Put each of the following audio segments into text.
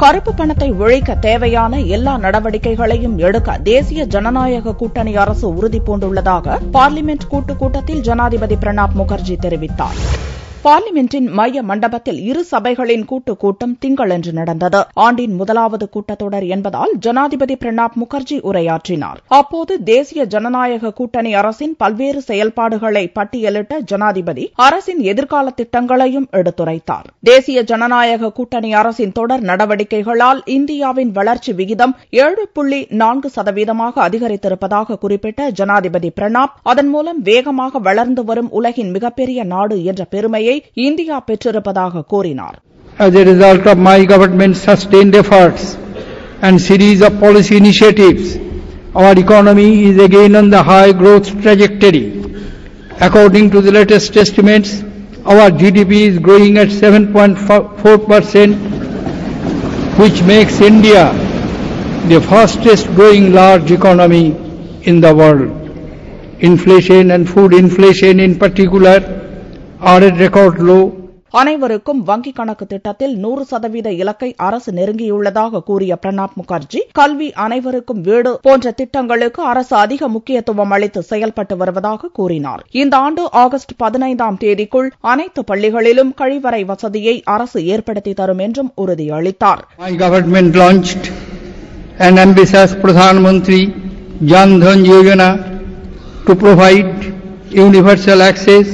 கருப்பு பணத்தை ஒழிக்க தேவையான எல்லா நடவடிக்கைகளையும் எடுக்க தேசிய ஜனநாயக கூட்டணி அரசு உறுதிபூண்டுள்ளதாக பார்லிமென்ட் கூட்டுக் கூட்டத்தில் ஜனாதிபதி பிரணாப் முகர்ஜி தெரிவித்தார். பார்லிமென்டின் மைய மண்டபத்தில் இரு சபைகளின் கூட்டுக் கூட்டம் திங்களன்று நடந்தது. ஆண்டின் முதலாவது கூட்டத்தொடர் என்பதால் ஜனாதிபதி பிரணாப் முகர்ஜி உரையாற்றினார். அப்போது தேசிய ஜனநாயக கூட்டணி அரசின் பல்வேறு செயல்பாடுகளை பட்டியலிட்ட ஜனாதிபதி அரசின் எதிர்கால திட்டங்களையும் எடுத்துரைத்தார். தேசிய ஜனநாயக கூட்டணி அரசின் தொடர் நடவடிக்கைகளால் இந்தியாவின் வளர்ச்சி விகிதம் 7.4% அதிகரித்திருப்பதாக குறிப்பிட்ட ஜனாதிபதி பிரணாப் அதன் மூலம் வேகமாக வளர்ந்து வரும் உலகின் மிகப்பெரிய நாடு என்ற பெருமையை இந்தியா பெற்றிருப்பதாக கூறினார். As a result of my government's sustained efforts and series of policy initiatives, our economy is again on the high growth trajectory. According to the latest estimates, our GDP is growing at 7.4%, which makes India the fastest growing large economy in the world. Inflation and food inflation in particular are at record low. அனைவருக்கும் வங்கிக் கணக்கு திட்டத்தில் 100% இலக்கை அரசு நெருங்கியுள்ளதாக கூறிய பிரணாப் முகர்ஜி, கல்வி அனைவருக்கும் வீடு போன்ற திட்டங்களுக்கு அரசு அதிக முக்கியத்துவம் அளித்து செயல்பட்டு வருவதாக கூறினார். இந்த ஆண்டு ஆகஸ்ட் 15ஆம் தேதிக்குள் அனைத்து பள்ளிகளிலும் கழிவறை வசதியை அரசு ஏற்படுத்தி தரும் என்றும் உறுதியளித்தார். My government launched an ambitious Pradhan Mantri Jan Dhan Yojana to provide universal access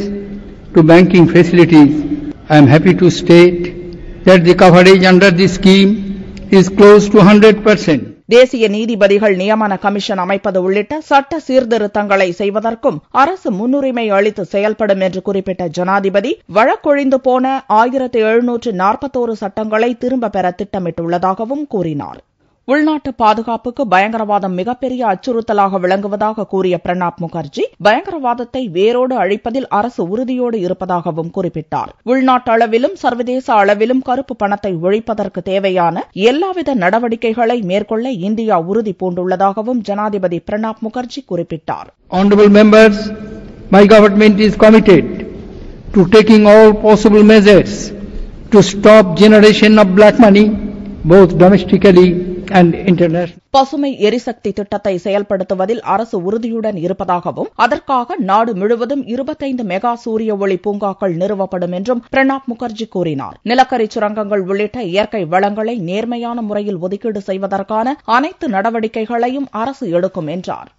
to banking facilities. I am happy to state that the coverage under this scheme is close to 100%. தேசிய நீதிபதிகள் நியமன commission அமைப்பது உள்ளிட்ட சட்ட சீர்திருத்தங்களை செய்வதற்கும் அரசு முன்னுரிமை அளித்து செயல்படும் என்று குறிப்பிட்ட ஜனாதிபதி, வழக்கொழிந்து போன 1741 சட்டங்களை திரும்பப் பெற திட்டமிட்டுள்ளதாகவும் கூறினார். உள்நாட்டு பாதுகாப்புக்கு பயங்கரவாதம் மிகப்பெரிய அச்சுறுத்தலாக விளங்குவதாக கூறிய பிரணாப் முகர்ஜி, பயங்கரவாதத்தை வேரோடு அழிப்பதில் அரசு உறுதியோடு இருப்பதாகவும் குறிப்பிட்டார். உள்நாட்டு அளவிலும் சர்வதேச அளவிலும் கருப்பு பணத்தை ஒழிப்பதற்கு தேவையான எல்லாவித நடவடிக்கைகளை மேற்கொள்ள இந்தியா உறுதி பூண்டுள்ளதாகவும் ஜனாதிபதி பிரணாப் முகர்ஜி குறிப்பிட்டார். Honorable members, my government is committed to taking all possible measures to stop generation of black money, both domestically and international. பசுமை எரிசக்தி திட்டத்தை செயல்படுத்துவதில் அரசு உறுதியுடன் இருப்பதாகவும் அதற்காக நாடு முழுவதும் 25 மெகா சூரிய ஒளி பூங்காக்கள் நிறுவப்படும் என்றும் பிரணாப் முகர்ஜி கூறினார். நிலக்கரி சுரங்கங்கள் உள்ளிட்ட இயற்கை வளங்களை நேர்மையான முறையில் ஒதுக்கீடு செய்வதற்கான அனைத்து நடவடிக்கைகளையும் அரசு எடுக்கும் என்றார்.